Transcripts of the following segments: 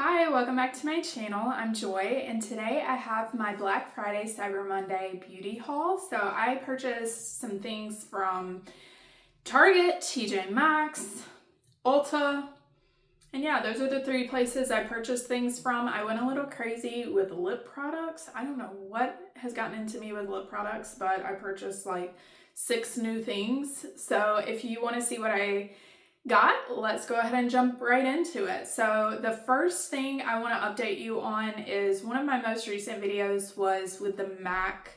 Hi, welcome back to my channel. I'm Joy, and today I have my Black Friday Cyber Monday beauty haul. So I purchased some things from Target, TJ Maxx, Ulta, and yeah, those are the three places I purchased things from. I went a little crazy with lip products. I don't know what has gotten into me with lip products, but I purchased like 6 new things. So if you want to see what I got, let's go ahead and jump right into it. So the first thing I want to update you on is one of my most recent videos was with the MAC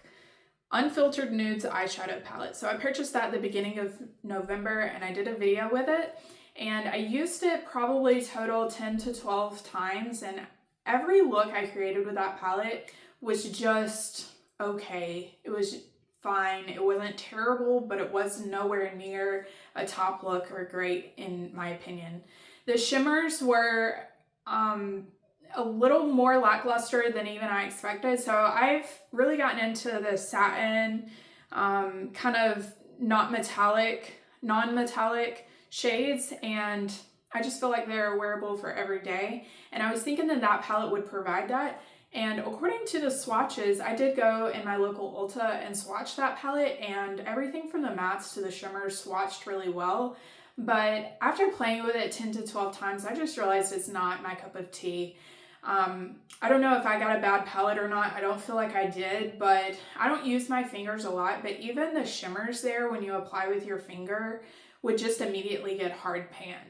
Unfiltered Nudes eyeshadow palette. So I purchased that at the beginning of November and I did a video with it, and I used it probably total 10 to 12 times, and every look I created with that palette was just okay. It was fine. It wasn't terrible, but it was nowhere near a top look or great in my opinion. The shimmers were a little more lackluster than even I expected. So I've really gotten into the satin, kind of not metallic, non-metallic shades, and I just feel like they're wearable for every day. And I was thinking that that palette would provide that. And according to the swatches, I did go in my local Ulta and swatch that palette, and everything from the mattes to the shimmers swatched really well. But after playing with it 10 to 12 times, I just realized it's not my cup of tea. I don't know if I got a bad palette or not. I don't feel like I did, but I don't use my fingers a lot. But even the shimmers there, when you apply with your finger, would just immediately get hard pan.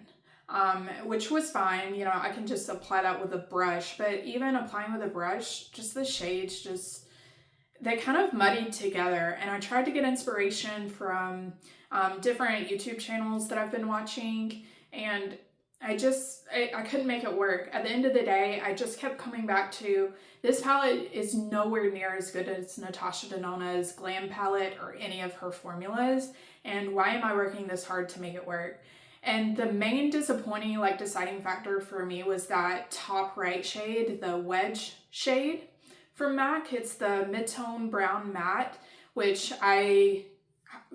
Which was fine. You know, I can just apply that with a brush, but even applying with a brush, just the shades they kind of muddied together. And I tried to get inspiration from different YouTube channels that I've been watching, and I couldn't make it work. At the end of the day, I just kept coming back to this palette is nowhere near as good as Natasha Denona's Glam palette or any of her formulas. And why am I working this hard to make it work? And the main disappointing deciding factor for me was that top right shade, the wedge shade from MAC. It's the mid-tone brown matte, which I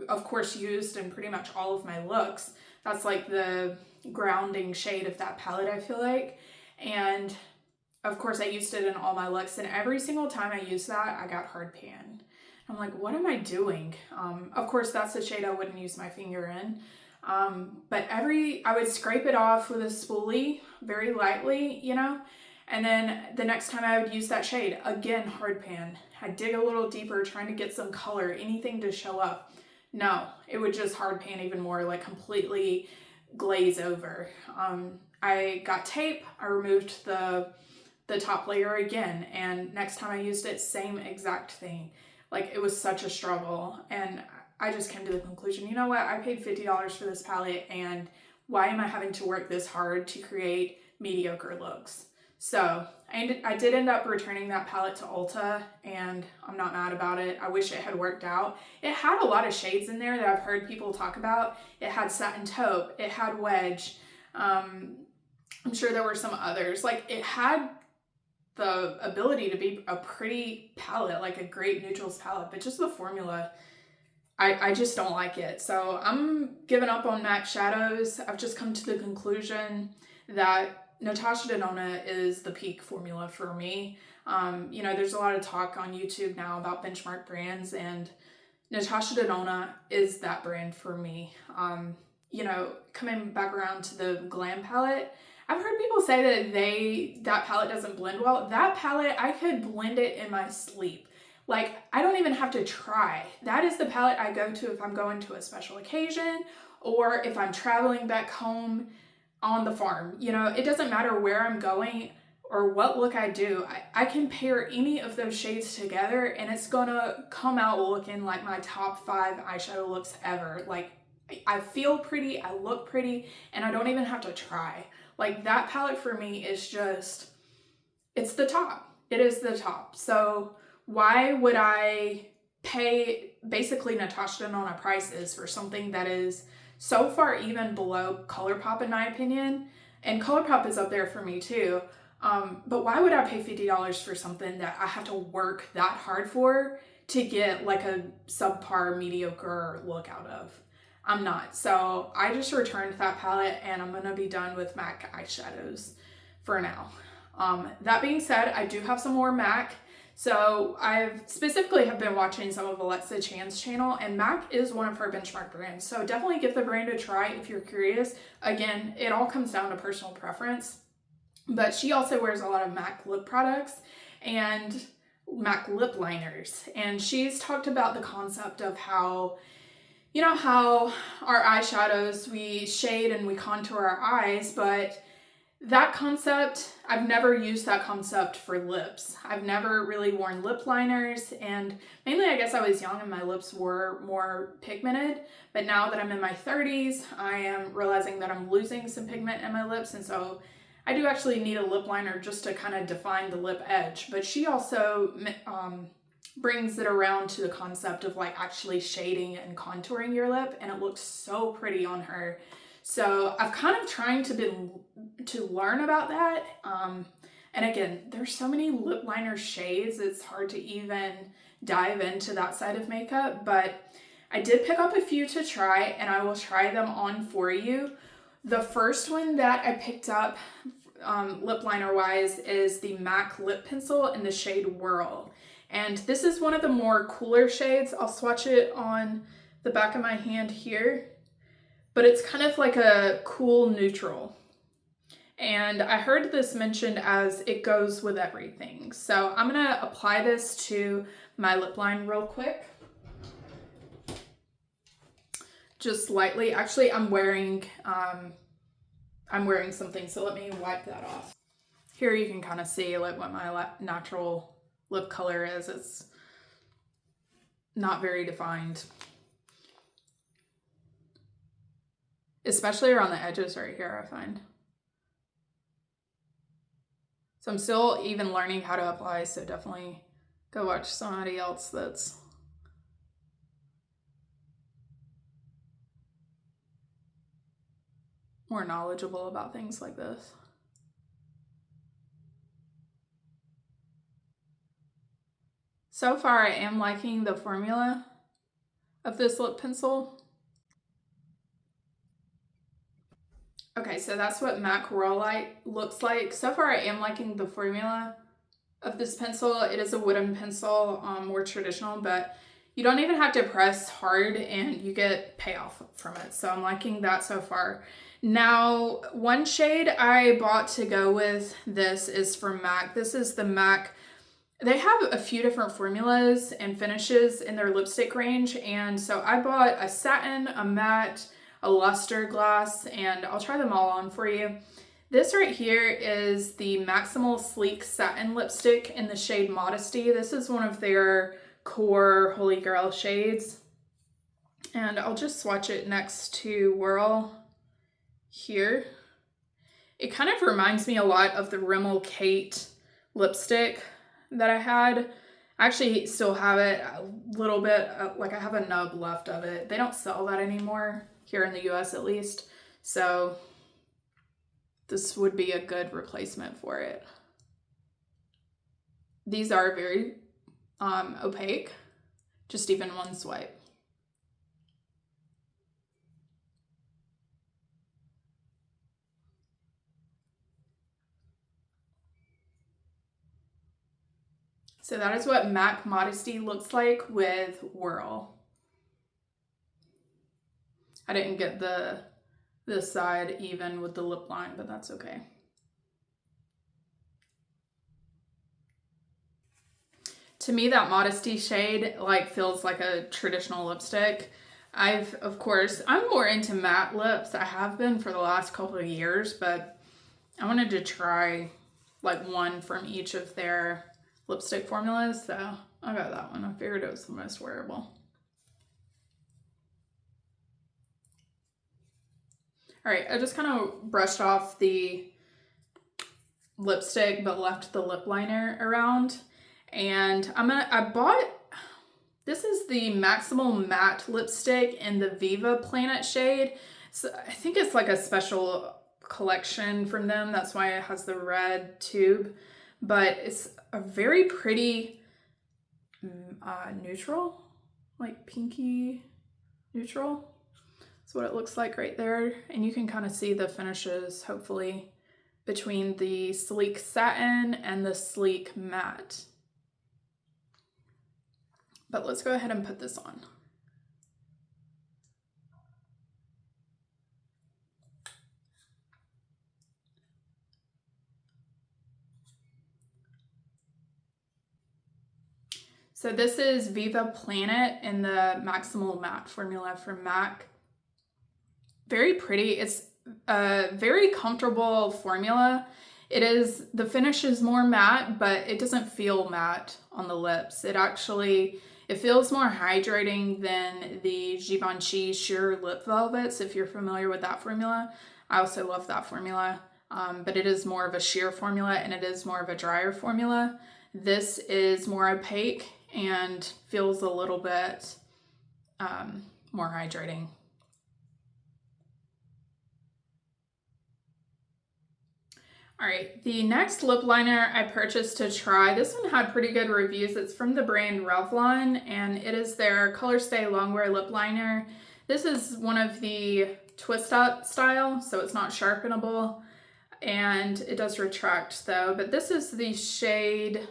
of course used in pretty much all of my looks. That's like the grounding shade of that palette, I feel like. And of course I used it in all my looks, and every single time I used that, I got hard pan. I'm like, what am I doing? Of course that's the shade I wouldn't use my finger in. But I would scrape it off with a spoolie very lightly, you know, and then the next time I would use that shade, again, hard pan. I'd dig a little deeper trying to get some color, anything to show up. No, it would just hard pan even more, like completely glaze over. I got tape, I removed the top layer again, and next time I used it, same exact thing. Like, it was such a struggle, and I just came to the conclusion, you know what, I paid $50 for this palette, and why am I having to work this hard to create mediocre looks? So I did end up returning that palette to Ulta, and I'm not mad about it. I wish it had worked out. It had a lot of shades in there that I've heard people talk about. It had satin taupe, it had wedge. I'm sure there were some others. Like, it had the ability to be a pretty palette, like a great neutrals palette, but just the formula, I just don't like it. So I'm giving up on MAC shadows. I've just come to the conclusion that Natasha Denona is the peak formula for me. You know, there's a lot of talk on YouTube now about benchmark brands, and Natasha Denona is that brand for me. You know, coming back around to the Glam palette, I've heard people say that palette doesn't blend well. That palette, I could blend it in my sleep. Like, I don't even have to try. That is the palette I go to if I'm going to a special occasion or if I'm traveling back home on the farm. You know, it doesn't matter where I'm going or what look I do. I can pair any of those shades together and it's gonna come out looking like my top 5 eyeshadow looks ever. Like, I feel pretty, I look pretty, and I don't even have to try. Like, that palette for me is just, it's the top. It is the top. So why would I pay basically Natasha Denona prices for something that is so far even below ColourPop in my opinion? And ColourPop is up there for me too. But why would I pay $50 for something that I have to work that hard for to get like a subpar mediocre look out of? I'm not. So I just returned that palette and I'm gonna be done with MAC eyeshadows for now. That being said, I do have some more MAC. So I've specifically have been watching some of Alexa Chan's channel, and MAC is one of her benchmark brands. So definitely give the brand a try if you're curious. Again, it all comes down to personal preference. But she also wears a lot of MAC lip products and MAC lip liners. And she's talked about the concept of how, you know, how our eyeshadows, we shade and we contour our eyes, but that concept, I've never used that concept for lips. I've never really worn lip liners, and mainly I guess I was young and my lips were more pigmented, but now that I'm in my 30s, I am realizing that I'm losing some pigment in my lips, and so I do actually need a lip liner just to kind of define the lip edge. But she also brings it around to the concept of like actually shading and contouring your lip, and it looks so pretty on her. So I've kind of trying to learn about that. And again, there's so many lip liner shades, it's hard to even dive into that side of makeup, but I did pick up a few to try, and I will try them on for you. The first one that I picked up lip liner wise is the MAC lip pencil in the shade Whirl. And this is one of the more cooler shades. I'll swatch it on the back of my hand here. But it's kind of like a cool neutral. And I heard this mentioned as it goes with everything. So I'm gonna apply this to my lip line real quick. Just lightly. Actually, I'm wearing something, so let me wipe that off. Here you can kind of see like what my natural lip color is. It's not very defined. Especially around the edges right here, I find. So I'm still even learning how to apply, so definitely go watch somebody else that's more knowledgeable about things like this. So far, I am liking the formula of this lip pencil. Okay, so that's what MAC Whirl Light looks like. So far, I am liking the formula of this pencil. It is a wooden pencil, more traditional, but you don't even have to press hard and you get payoff from it. So I'm liking that so far. Now, one shade I bought to go with this is from MAC. This is the MAC. They have a few different formulas and finishes in their lipstick range. And so I bought a satin, a matte, a luster glass, and I'll try them all on for you. This right here is the Maximal Sleek Satin Lipstick in the shade Modesty. This is one of their core Holy Grail shades. And I'll just swatch it next to Whirl here. It kind of reminds me a lot of the Rimmel Kate lipstick that I had. I actually still have it a little bit, like I have a nub left of it. They don't sell that anymore, here in the US at least. So this would be a good replacement for it. These are very opaque, just even one swipe. So that is what MAC Modesty looks like with Whirl. I didn't get this side even with the lip line, but that's okay. To me, that Modesty shade like feels like a traditional lipstick. I'm more into matte lips. I have been for the last couple of years, but I wanted to try like one from each of their lipstick formulas, so I got that one. I figured it was the most wearable. All right, I just kind of brushed off the lipstick but left the lip liner around, and this is the Maximal Matte lipstick in the Viva Planet shade. So I think it's like a special collection from them. That's why it has the red tube, but it's a very pretty neutral, like pinky neutral. That's what it looks like right there. And you can kind of see the finishes hopefully between the Sleek Satin and the Sleek Matte. But let's go ahead and put this on. So this is Viva Planet in the Maximal Matte formula from MAC. Very pretty. It's a very comfortable formula. The finish is more matte, but it doesn't feel matte on the lips. It feels more hydrating than the Givenchy Sheer Lip Velvets, if you're familiar with that formula. I also love that formula, but it is more of a sheer formula and it is more of a drier formula. This is more opaque and feels a little bit more hydrating. All right, the next lip liner I purchased to try, this one had pretty good reviews. It's from the brand Revlon, and it is their Color Stay Longwear Lip Liner. This is one of the twist up style, so it's not sharpenable, and it does retract though, but this is the shade,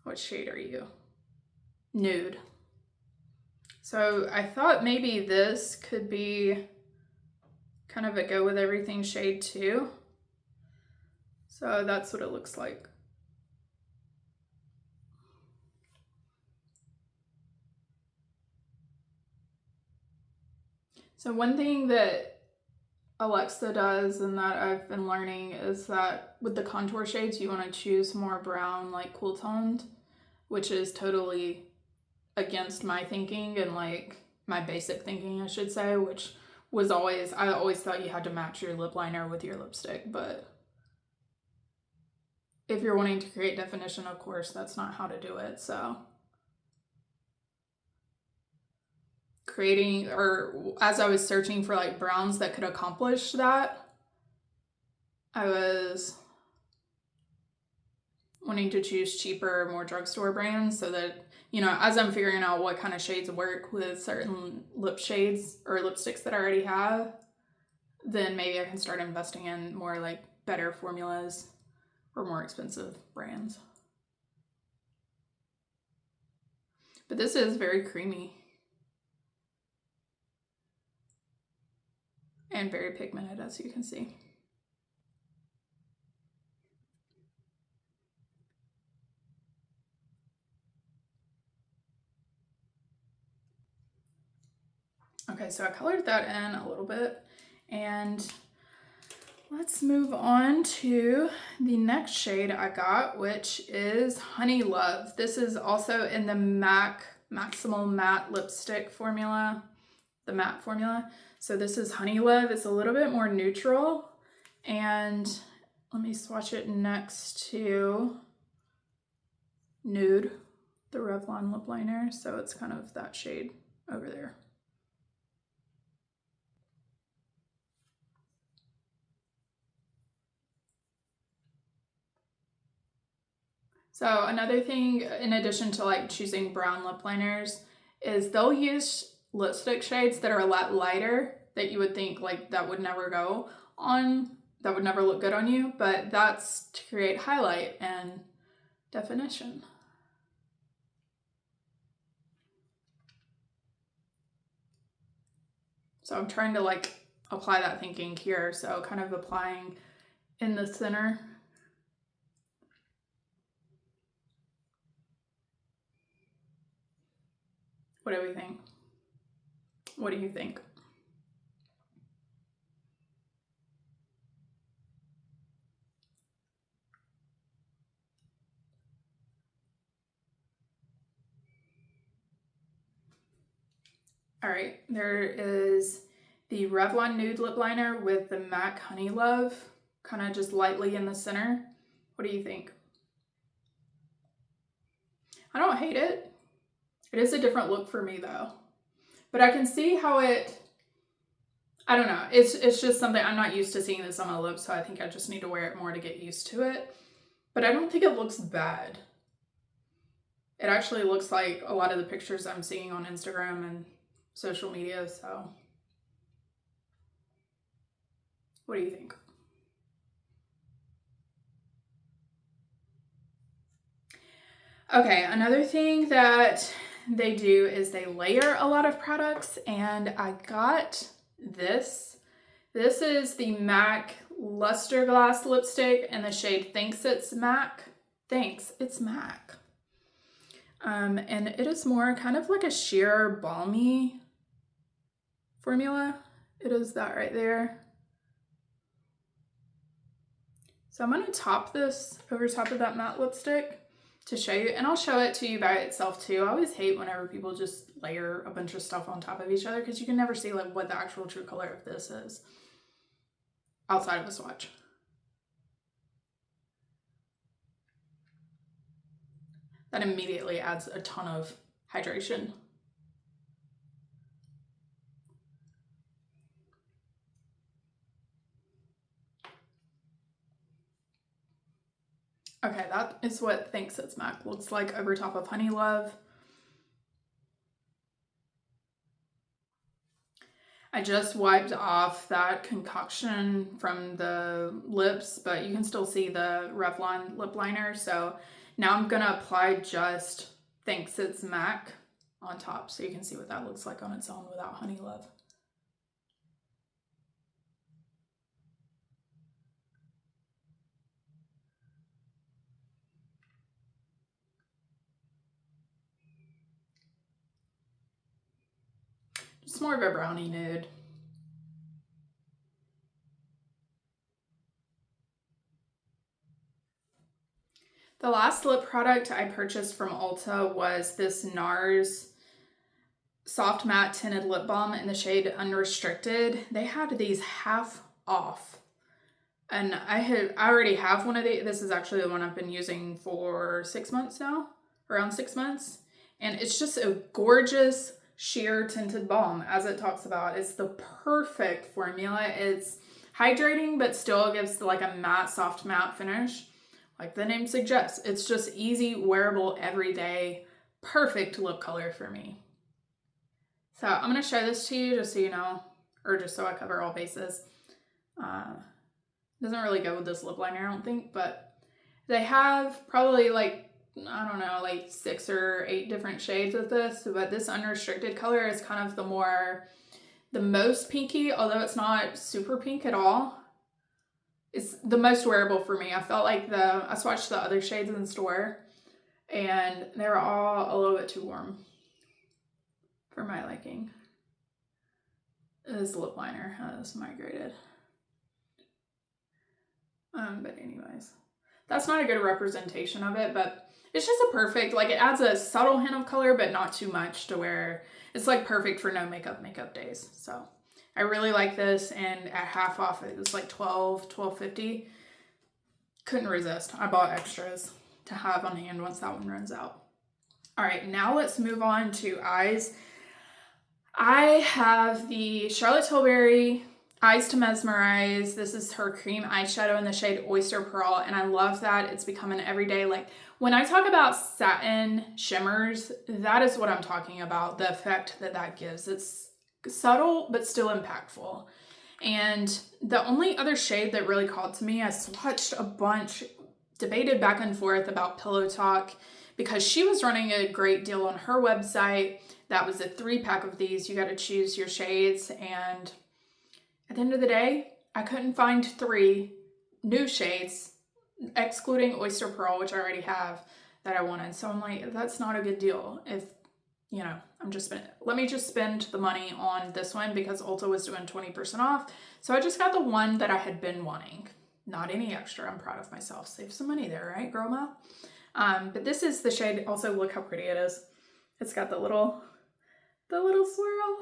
what shade are you? Nude. So I thought maybe this could be kind of a go with everything shade too. So that's what it looks like. So one thing that Alexa does and that I've been learning is that with the contour shades, you want to choose more brown, like cool toned, which is totally against my thinking and like my basic thinking, I should say, which was I always thought you had to match your lip liner with your lipstick, but if you're wanting to create definition, of course, that's not how to do it. So as I was searching for like browns that could accomplish that, I was wanting to choose cheaper, more drugstore brands so that, you know, as I'm figuring out what kind of shades work with certain lip shades or lipsticks that I already have, then maybe I can start investing in more like better formulas or more expensive brands. But this is very creamy and very pigmented, as you can see. Okay, so I colored that in a little bit, and let's move on to the next shade I got, which is Honey Love. This is also in the MAC Maximal Matte Lipstick formula, the matte formula. So this is Honey Love. It's a little bit more neutral, and let me swatch it next to Nude, the Revlon lip liner. So it's kind of that shade over there. So another thing, in addition to like choosing brown lip liners, is they'll use lipstick shades that are a lot lighter that you would think like that would never go on, that would never look good on you, but that's to create highlight and definition. So I'm trying to like apply that thinking here. So kind of applying in the center. What do we think? What do you think? All right, there is the Revlon Nude Lip Liner with the MAC Honey Love, kind of just lightly in the center. What do you think? I don't hate it. It is a different look for me though. But I can see how I don't know. It's just something, I'm not used to seeing this on my lips, so I think I just need to wear it more to get used to it. But I don't think it looks bad. It actually looks like a lot of the pictures I'm seeing on Instagram and social media, so what do you think? Okay, another thing that they do is they layer a lot of products, and I got this. This is the MAC Luster Glass lipstick in the shade Thinks It's MAC. Thanks, it's MAC. And it is more kind of like a sheer balmy formula. It is that right there. So I'm gonna top this over top of that matte lipstick to show you, and I'll show it to you by itself too. I always hate whenever people just layer a bunch of stuff on top of each other because you can never see like what the actual true color of this is outside of a swatch. That immediately adds a ton of hydration. Okay, that is what Thinks It's MAC looks like over top of Honey Love. I just wiped off that concoction from the lips, but you can still see the Revlon lip liner. So now I'm gonna apply just Thinks It's MAC on top so you can see what that looks like on its own without Honey Love. Just more of a brownie nude. The last lip product I purchased from Ulta was this NARS Soft Matte Tinted Lip Balm in the shade Unrestricted. They had these half off. And I already have one of these. This is actually the one I've been using for 6 months now, around 6 months. And it's just a gorgeous sheer tinted balm, as it talks about. It's the perfect formula. It's hydrating, but still gives like a matte, soft matte finish. Like the name suggests, it's just easy, wearable, everyday, perfect lip color for me. So I'm going to show this to you just so you know, or just so I cover all bases. Doesn't really go with this lip liner, I don't think, but they have probably like, I don't know, like 6 or 8 different shades of this, but this Unrestricted color is kind of the most pinky, although it's not super pink at all. It's the most wearable for me. I felt like I swatched the other shades in the store and they were all a little bit too warm for my liking. This lip liner has migrated. But anyways, that's not a good representation of it, but it's just a perfect, like it adds a subtle hint of color, but not too much to where it's like perfect for no makeup days. So I really like this, and at half off, it was like $12.50. Couldn't resist. I bought extras to have on hand once that one runs out. All right, now let's move on to eyes. I have the Charlotte Tilbury Eyes to Mesmerize. This is her cream eyeshadow in the shade Oyster Pearl, and I love that. It's become an everyday, like when I talk about satin shimmers, that is what I'm talking about, the effect that gives. It's subtle but still impactful. And the only other shade that really called to me, I swatched a bunch, debated back and forth about Pillow Talk because she was running a great deal on her website. That was a 3-pack of these. You got to choose your shades, and at the end of the day, I couldn't find 3 new shades, excluding Oyster Pearl, which I already have, that I wanted. So I'm like, that's not a good deal. If, you know, let me just spend the money on this one because Ulta was doing 20% off. So I just got the one that I had been wanting. Not any extra. I'm proud of myself. Save some money there, right, girl math? But this is the shade. Also, look how pretty it is. It's got the little swirl.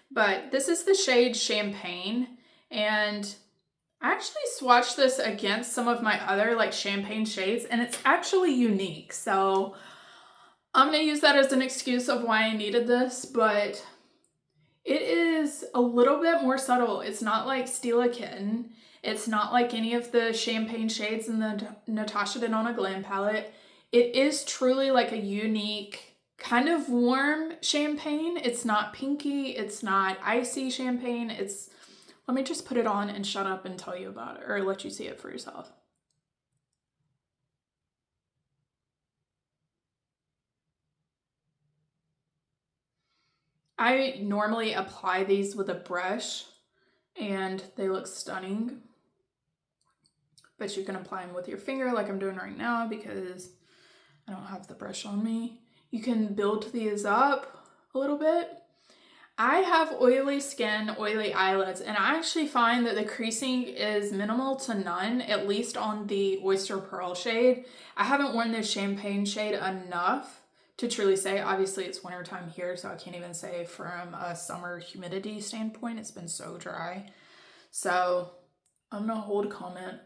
But this is the shade Champagne, and I actually swatched this against some of my other like champagne shades, and it's actually unique. So I'm going to use that as an excuse of why I needed this, but it is a little bit more subtle. It's not like Steal a Kitten. It's not like any of the champagne shades in the Natasha Denona Glam palette. It is truly like a unique kind of warm champagne. It's not pinky. It's not icy champagne. Let me just put it on and shut up and tell you about it, or let you see it for yourself. I normally apply these with a brush and they look stunning, but you can apply them with your finger like I'm doing right now because I don't have the brush on me. You can build these up a little bit. I have oily skin, oily eyelids, and I actually find that the creasing is minimal to none, at least on the Oyster Pearl shade. I haven't worn this champagne shade enough to truly say. Obviously it's wintertime here, so I can't even say from a summer humidity standpoint. It's been so dry. So I'm gonna hold comment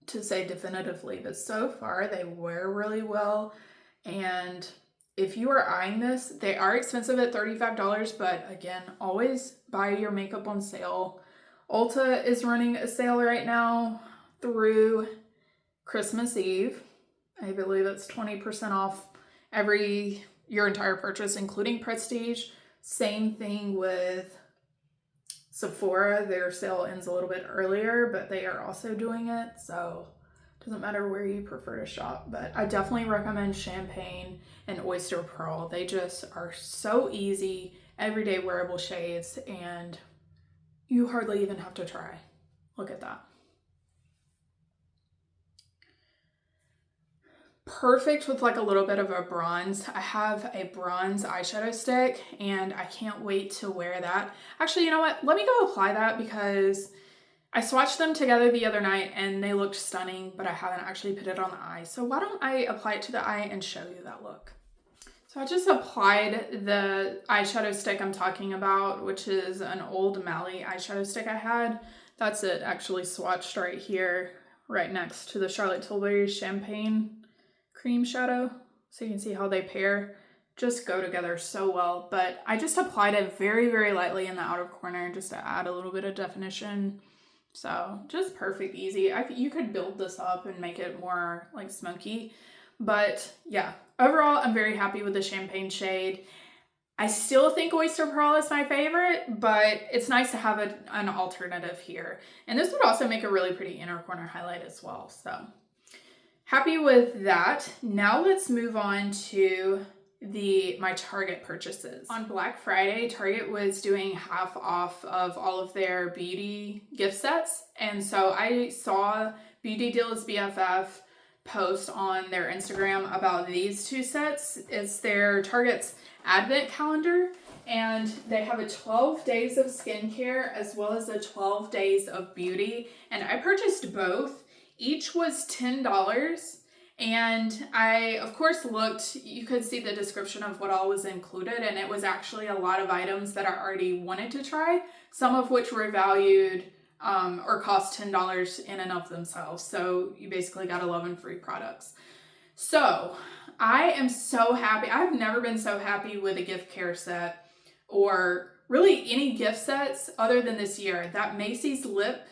to say definitively, but so far they wear really well. And if you are eyeing this, they are expensive at $35, but again, always buy your makeup on sale. Ulta is running a sale right now through Christmas Eve. I believe it's 20% off your entire purchase, including Prestige. Same thing with Sephora. Their sale ends a little bit earlier, but they are also doing it. So it doesn't matter where you prefer to shop, but I definitely recommend Champagne and Oyster Pearl. They just are so easy, everyday wearable shades, and you hardly even have to try. Look at that. Perfect with like a little bit of a bronze. I have a bronze eyeshadow stick and I can't wait to wear that. Actually, you know what? Let me go apply that because I swatched them together the other night and they looked stunning, but I haven't actually put it on the eye. So why don't I apply it to the eye and show you that look? So I just applied the eyeshadow stick I'm talking about, which is an old Mally eyeshadow stick I had. That's it, actually swatched right here, right next to the Charlotte Tilbury Champagne cream shadow. So you can see how they pair, just go together so well. But I just applied it very, very lightly in the outer corner just to add a little bit of definition. So just perfect, easy. You could build this up and make it more like smoky. But yeah, overall, I'm very happy with the Champagne shade. I still think Oyster Pearl is my favorite, but it's nice to have an alternative here. And this would also make a really pretty inner corner highlight as well. So happy with that. Now let's move on to my Target purchases. On Black Friday, Target was doing half off of all of their beauty gift sets. And so I saw Beauty Deals BFF post on their Instagram about these two sets. It's their Target's Advent calendar, and they have a 12 days of skincare as well as a 12 days of beauty. And I purchased both. Each was $10. And I, of course, looked, you could see the description of what all was included, and it was actually a lot of items that I already wanted to try, some of which were valued or cost $10 in and of themselves. So you basically got 11 free products. So I am so happy. I've never been so happy with a gift care set or really any gift sets other than this year. That Macy's lip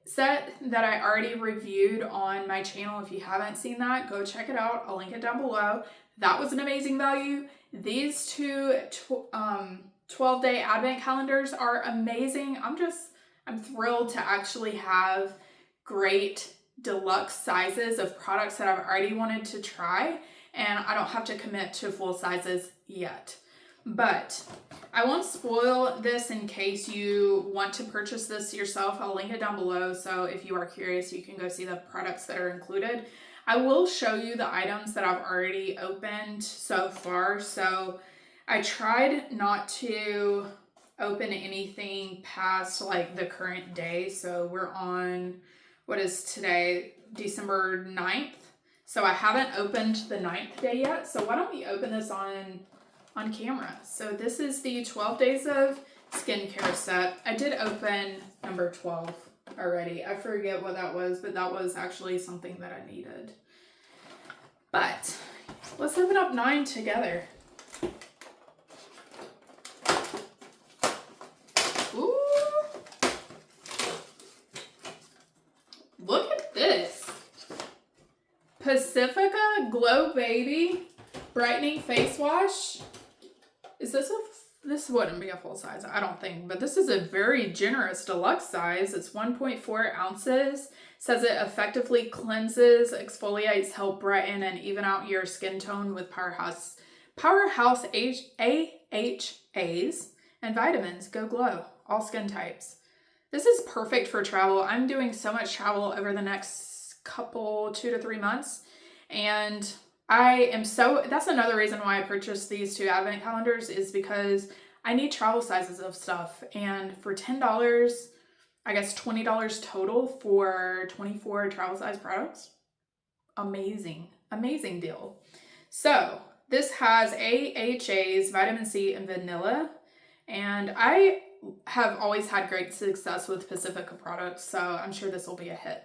set that I already reviewed on my channel. If you haven't seen that, go check it out. I'll link it down below. That was an amazing value. These two 12-day advent calendars are amazing. I'm thrilled to actually have great deluxe sizes of products that I've already wanted to try, and I don't have to commit to full sizes yet. But I won't spoil this in case you want to purchase this yourself. I'll link it down below, so if you are curious, you can go see the products that are included. I will show you the items that I've already opened so far. So I tried not to open anything past like the current day. So we're on, what is today, December 9th. So I haven't opened the 9th day yet. So why don't we open this on camera? So this is the 12 days of skincare set. I did open number 12 already. I forget what that was, but that was actually something that I needed. But let's open up 9 together. Ooh. Look at this. Pacifica Glow Baby Brightening Face Wash. Is this wouldn't be a full size, I don't think, but this is a very generous deluxe size. It's 1.4 ounces. Says it effectively cleanses, exfoliates, help brighten and even out your skin tone with Powerhouse AHAs, and vitamins. Go glow, all skin types. This is perfect for travel. I'm doing so much travel over the next couple, 2 to 3 months. And that's another reason why I purchased these 2 advent calendars, is because I need travel sizes of stuff. And for $10, I guess $20 total for 24 travel size products. Amazing, amazing deal. So this has AHAs, vitamin C, and vanilla. And I have always had great success with Pacifica products, so I'm sure this will be a hit.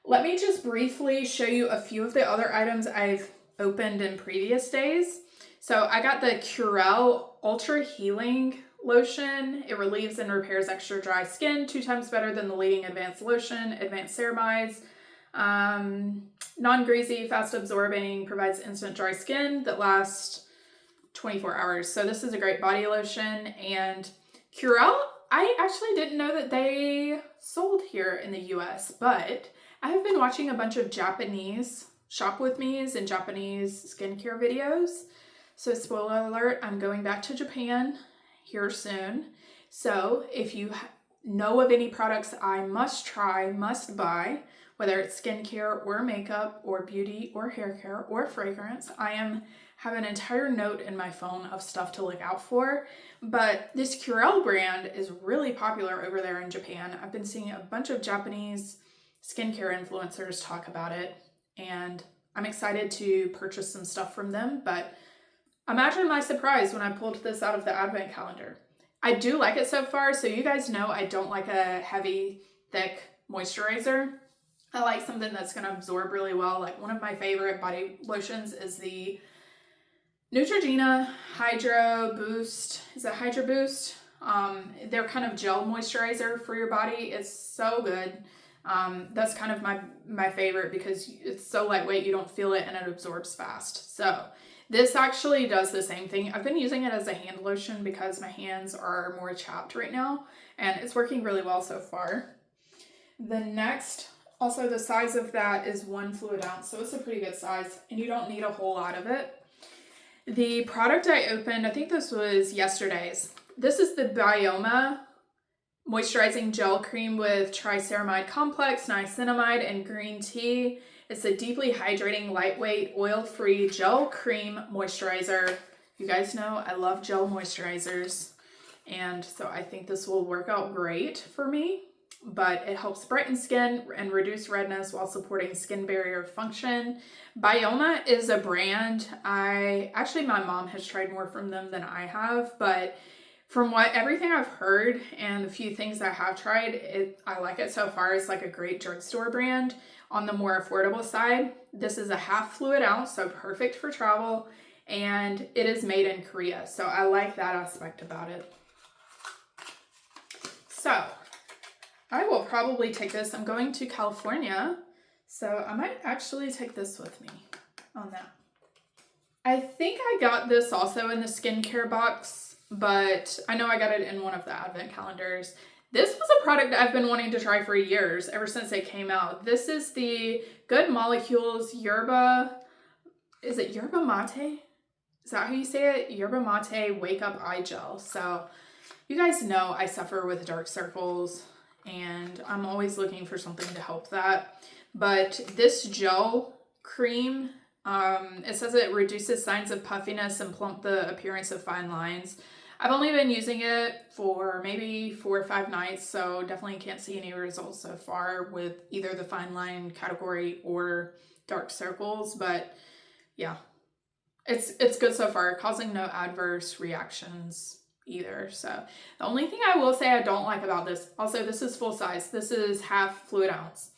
Let me just briefly show you a few of the other items I've opened in previous days. So I got the Curel Ultra Healing Lotion. It relieves and repairs extra dry skin, 2 times better than the leading advanced lotion. Advanced ceramides, non-greasy, fast absorbing, provides instant dry skin that lasts 24 hours. So this is a great body lotion. And Curel, I actually didn't know that they sold here in the US, but I have been watching a bunch of Japanese shop with me's and Japanese skincare videos. So spoiler alert, I'm going back to Japan here soon. So if you know of any products I must try, must buy, whether it's skincare or makeup or beauty or hair care or fragrance, I have an entire note in my phone of stuff to look out for. But this Curel brand is really popular over there in Japan. I've been seeing a bunch of Japanese skincare influencers talk about it, and I'm excited to purchase some stuff from them. But imagine my surprise when I pulled this out of the advent calendar. I do like it so far, so you guys know I don't like a heavy, thick moisturizer. I like something that's going to absorb really well. Like one of my favorite body lotions is the Neutrogena Hydro Boost. Is it Hydro Boost? They're kind of gel moisturizer for your body. It's so good. That's kind of my favorite because it's so lightweight, you don't feel it, and it absorbs fast. So this actually does the same thing. I've been using it as a hand lotion because my hands are more chapped right now, and it's working really well so far. The next, also the size of that is 1 fluid ounce, so it's a pretty good size, and you don't need a whole lot of it. The product I opened, I think this was yesterday's. This is the Bioma Moisturizing Gel Cream with Triceramide Complex, Niacinamide, and green tea. It's a deeply hydrating, lightweight, oil-free gel cream moisturizer. You guys know I love gel moisturizers, and so I think this will work out great for me. But it helps brighten skin and reduce redness while supporting skin barrier function. Bioma is a brand my mom has tried more from them than I have, but from everything I've heard and the few things I have tried, I like it so far. It's like a great drugstore brand on the more affordable side. This is a 1/2 fluid ounce, so perfect for travel, and it is made in Korea, so I like that aspect about it. So I will probably take this. I'm going to California, so I might actually take this with me on that. I think I got this also in the skincare box, but I know I got it in one of the advent calendars. This was a product I've been wanting to try for years, ever since it came out. This is the Good Molecules Yerba, is it Yerba Mate? Is that how you say it? Yerba Mate Wake Up Eye Gel. So you guys know I suffer with dark circles, and I'm always looking for something to help that. But this gel cream, it says it reduces signs of puffiness and plump the appearance of fine lines. I've only been using it for maybe 4 or 5 nights, so definitely can't see any results so far with either the fine line category or dark circles. But yeah, it's good so far, causing no adverse reactions either. So the only thing I will say I don't like about this, also this is full size, this is 1/2 fluid ounce.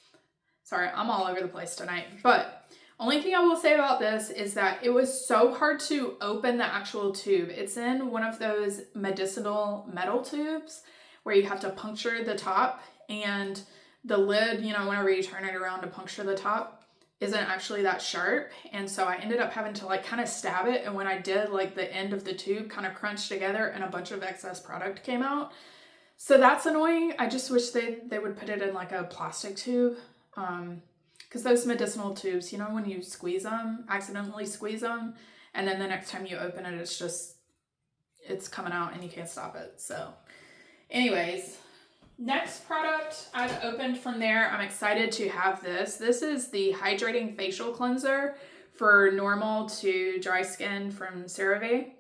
Sorry, I'm all over the place tonight, but only thing I will say about this is that it was so hard to open the actual tube. It's in one of those medicinal metal tubes where you have to puncture the top, and the lid, whenever you turn it around to puncture the top, isn't actually that sharp. And so I ended up having to kind of stab it, and when I did, the end of the tube kind of crunched together and a bunch of excess product came out. So that's annoying. I just wish they would put it in a plastic tube, because those medicinal tubes, when you squeeze them, accidentally squeeze them, and then the next time you open it, it's coming out and you can't stop it. So anyways, next product I've opened from there. I'm excited to have this. This is the Hydrating Facial Cleanser for normal to dry skin from CeraVe.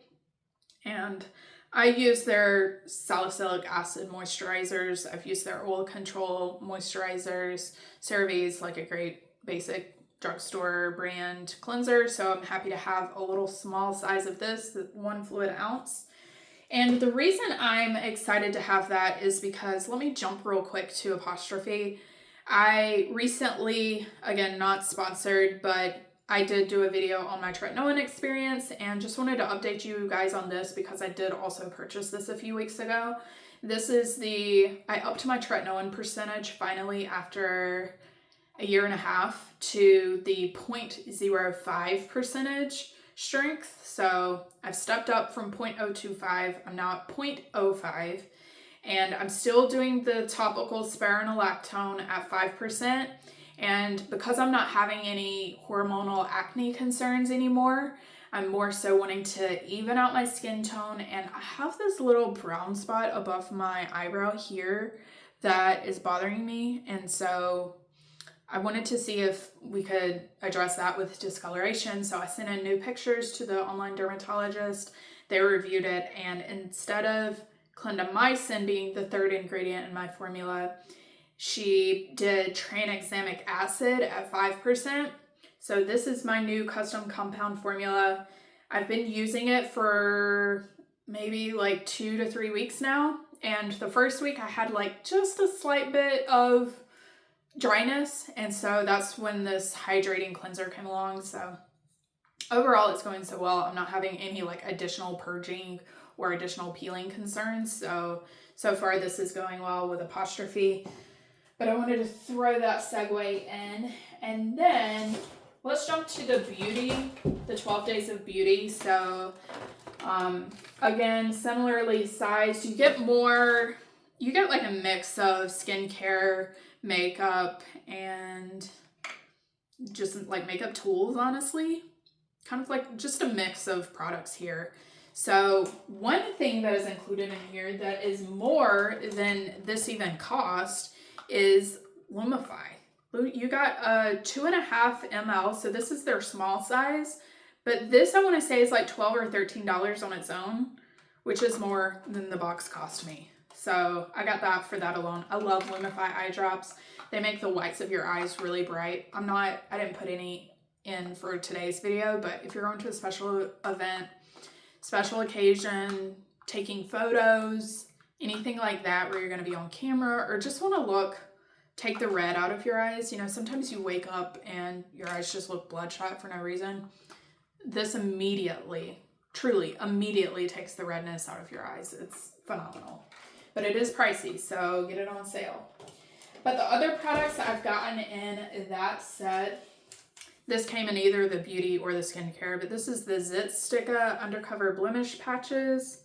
And I use their salicylic acid moisturizers. I've used their oil control moisturizers. CeraVe is like a great basic drugstore brand cleanser. So I'm happy to have a little small size of this, 1 fluid ounce. And the reason I'm excited to have that is because, let me jump real quick to Apostrophe. I recently, again, not sponsored, but I did do a video on my tretinoin experience and just wanted to update you guys on this because I did also purchase this a few weeks ago. This is I upped my tretinoin percentage finally after a year and a half to the 0.05 percentage strength. So I've stepped up from 0.025. I'm now at 0.05. And I'm still doing the topical spironolactone at 5%. And because I'm not having any hormonal acne concerns anymore, I'm more so wanting to even out my skin tone. And I have this little brown spot above my eyebrow here that is bothering me. And so I wanted to see if we could address that with discoloration. So I sent in new pictures to the online dermatologist. They reviewed it. And instead of clindamycin being the 3rd ingredient in my formula, she did tranexamic acid at 5%. So this is my new custom compound formula. I've been using it for maybe like 2 to 3 weeks now. And the first week I had like just a slight bit of dryness. And so that's when this hydrating cleanser came along. So overall it's going so well. I'm not having any like additional purging or additional peeling concerns. So far this is going well with Apostrophe. But I wanted to throw that segue in. And then let's jump to the beauty, the 12 days of beauty. So again, similarly sized, you get like a mix of skincare, makeup, and just like makeup tools, honestly. Kind of like just a mix of products here. So one thing that is included in here that is more than this even cost is Lumify. You got a 2.5 ml, so this is their small size, but this I want to say is like $12 or $13 on its own, which is more than the box cost me. So I got that for that alone. I love Lumify eye drops. They make the whites of your eyes really bright. I didn't put any in for today's video, but if you're going to a special event, special occasion, taking photos, anything like that where you're going to be on camera or just want to take the red out of your eyes. You know, sometimes you wake up and your eyes just look bloodshot for no reason. This truly immediately takes the redness out of your eyes. It's phenomenal. But it is pricey, so get it on sale. But the other products I've gotten in that set, this came in either the beauty or the skincare, but this is the Zit Sticka Undercover Blemish Patches.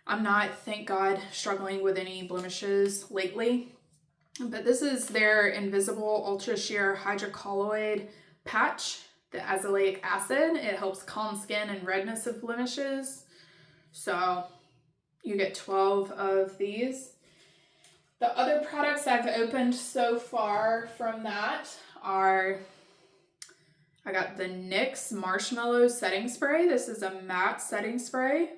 I'm not, thank God, struggling with any blemishes lately. But this is their Invisible Ultra Sheer Hydrocolloid Patch, the azelaic acid. It helps calm skin and redness of blemishes. So you get 12 of these. The other products I've opened so far from that are, I got the NYX Marshmallow Setting Spray. This is a matte setting spray.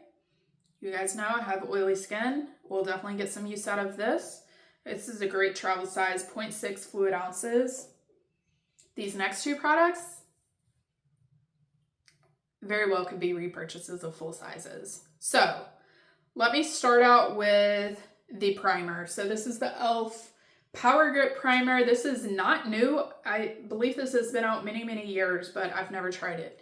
You guys know I have oily skin. We'll definitely get some use out of this. This is a great travel size, 0.6 fluid ounces. These next two products very well could be repurchases of full sizes. So let me start out with the primer. So this is the e.l.f. Power Grip Primer. This is not new. I believe this has been out many, many years, but I've never tried it.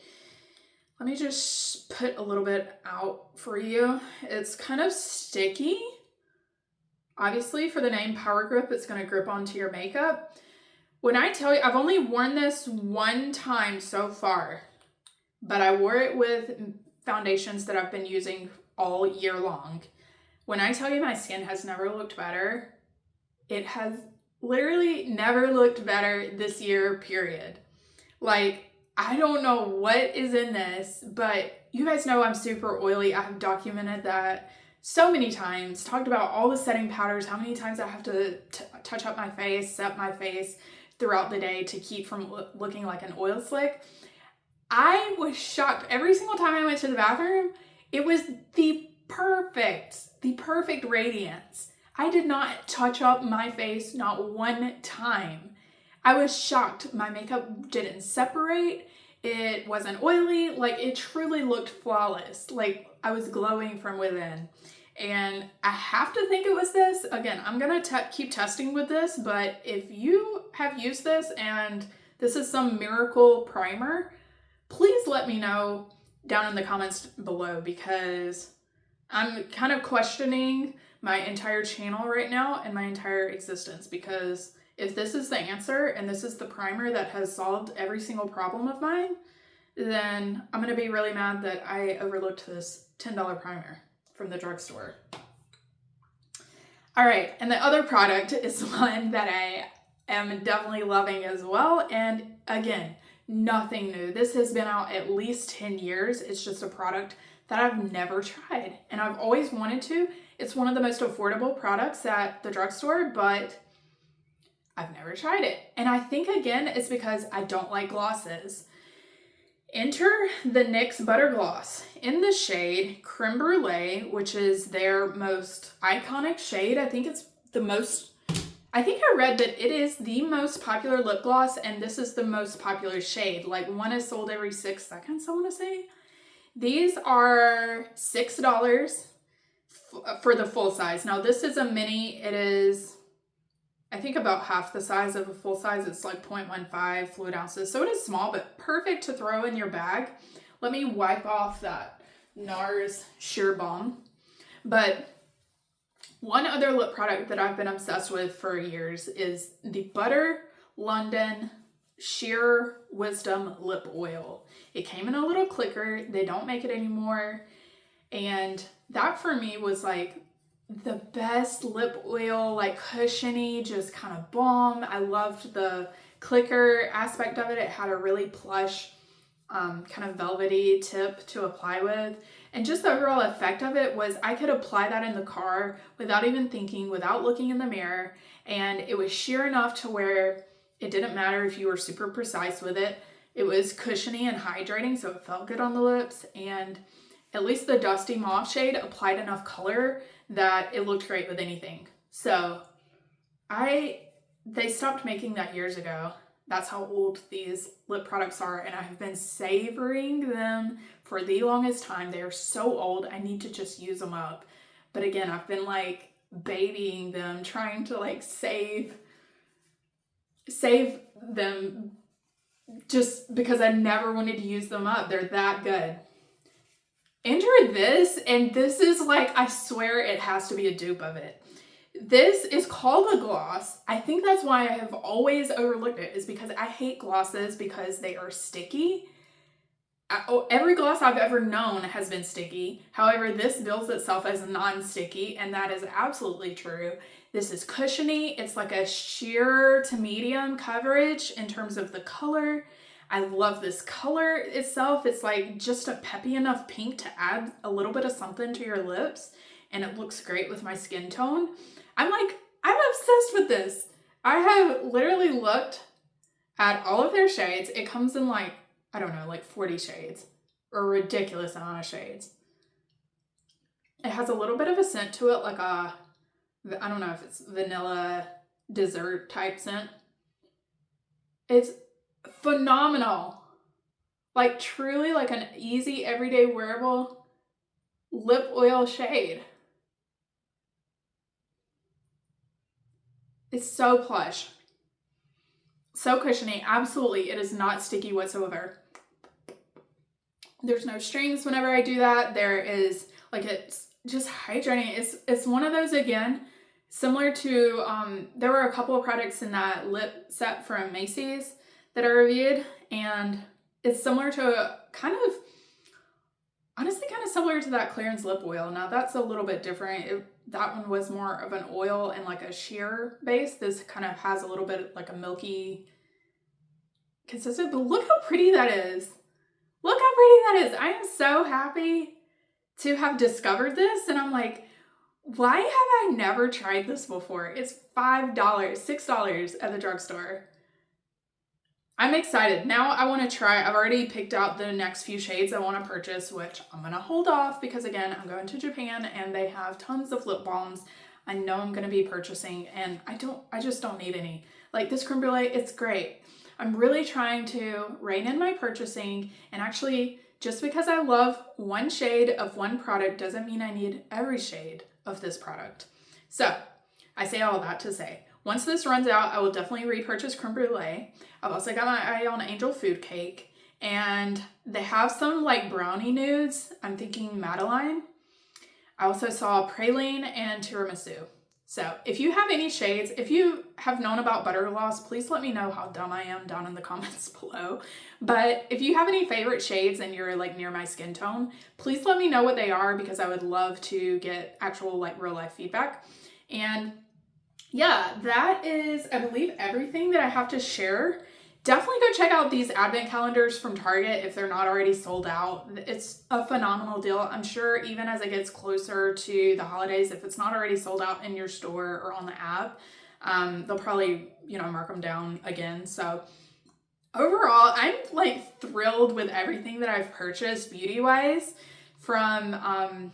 Let me just put a little bit out for you. It's kind of sticky. Obviously, for the name Power Grip, it's going to grip onto your makeup. When I tell you, I've only worn this one time so far, but I wore it with foundations that I've been using all year long. When I tell you my skin has never looked better, it has literally never looked better this year, period. Like, I don't know what is in this, but you guys know I'm super oily. I have documented that so many times, talked about all the setting powders, how many times I have to touch up my face, set my face throughout the day to keep from looking like an oil slick. I was shocked every single time I went to the bathroom. It was the perfect radiance. I did not touch up my face not one time. I was shocked. My makeup didn't separate. It wasn't oily. Like, it truly looked flawless. Like, I was glowing from within. And I have to think it was this. Again, I'm gonna keep testing with this, but if you have used this and this is some miracle primer, please let me know down in the comments below, because I'm kind of questioning my entire channel right now and my entire existence, because if this is the answer and this is the primer that has solved every single problem of mine, then I'm going to be really mad that I overlooked this $10 primer from the drugstore. All right, and the other product is one that I am definitely loving as well. And again, nothing new. This has been out at least 10 years. It's just a product that I've never tried and I've always wanted to. It's one of the most affordable products at the drugstore, but I've never tried it. And I think, again, it's because I don't like glosses. Enter the NYX Butter Gloss in the shade Creme Brulee, which is their most iconic shade. I think I read that it is the most popular lip gloss, and this is the most popular shade. Like, one is sold every 6 seconds, I want to say. These are $6 for the full size. Now, this is a mini. It is, I think, about half the size of a full size. It's like 0.15 fluid ounces. So it is small, but perfect to throw in your bag. Let me wipe off that NARS Sheer Balm. But one other lip product that I've been obsessed with for years is the Butter London Sheer Wisdom Lip Oil. It came in a little clicker. They don't make it anymore. And that for me was like the best lip oil, like cushiony, just kind of balm. I loved the clicker aspect of it. It had a really plush, kind of velvety tip to apply with. And just the overall effect of it was I could apply that in the car without even thinking, without looking in the mirror. And it was sheer enough to where it didn't matter if you were super precise with it. It was cushiony and hydrating, so it felt good on the lips. And at least the Dusty Mauve shade applied enough color that it looked great with anything. So they stopped making that years ago. That's how old these lip products are, and I have been savoring them for the longest time. They are so old, I need to just use them up. But again, I've been like babying them, trying to like save them just because I never wanted to use them up. They're that good. Enter this, and this is like, I swear it has to be a dupe of it. This is called a gloss. I think that's why I have always overlooked it, is because I hate glosses because they are sticky. Every gloss I've ever known has been sticky. However, this bills itself as non-sticky, and that is absolutely true. This is cushiony. It's like a sheer to medium coverage in terms of the color. I love this color itself. It's like just a peppy enough pink to add a little bit of something to your lips, and it looks great with my skin tone. I'm obsessed with this. I have literally looked at all of their shades. It comes in like, I don't know, like 40 shades, or a ridiculous amount of shades. It has a little bit of a scent to it, like I don't know if it's vanilla dessert type scent. It's phenomenal. Like, truly like an easy everyday wearable lip oil shade. It's so plush, so cushiony. Absolutely, it is not sticky whatsoever. There's no strings whenever I do that. There is, like, it's just hydrating. It's one of those, again, similar to, there were a couple of products in that lip set from Macy's that I reviewed, and it's similar to honestly kind of similar to that clearance lip oil. Now that's a little bit different. That one was more of an oil and like a sheer base. This kind of has a little bit like a milky consistent, but look how pretty that is. Look how pretty that is. I am so happy to have discovered this, and I'm like, why have I never tried this before? It's $5, $6 at the drugstore. I'm excited. Now I want to try. I've already picked out the next few shades I want to purchase, which I'm going to hold off because, again, I'm going to Japan and they have tons of lip balms I know I'm going to be purchasing, and I just don't need any. Like this creme brulee, it's great. I'm really trying to rein in my purchasing, and actually, just because I love one shade of one product doesn't mean I need every shade of this product. So I say all that to say, once this runs out, I will definitely repurchase creme brulee. I've also got my eye on Angel Food Cake, and they have some like brownie nudes. I'm thinking Madeline. I also saw praline and tiramisu. So if you have any shades, if you have known about butter gloss, please let me know how dumb I am down in the comments below. But if you have any favorite shades and you're like near my skin tone, please let me know what they are, because I would love to get actual like real life feedback. And yeah, that is, I believe, everything that I have to share. Definitely go check out these advent calendars from Target if they're not already sold out. It's a phenomenal deal. I'm sure even as it gets closer to the holidays, if it's not already sold out in your store or on the app, they'll probably, mark them down again. So overall, I'm like thrilled with everything that I've purchased beauty-wise from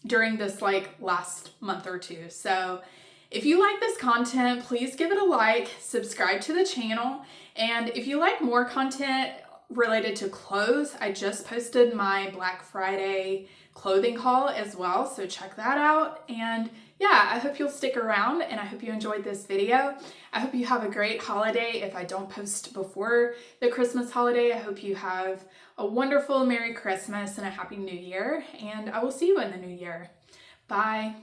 during this like last month or two. So if you like this content, please give it a like, subscribe to the channel, and if you like more content related to clothes, I just posted my Black Friday clothing haul as well, so check that out. And yeah, I hope you'll stick around, and I hope you enjoyed this video. I hope you have a great holiday. If I don't post before the Christmas holiday, I hope you have a wonderful Merry Christmas and a Happy New Year, and I will see you in the new year. Bye.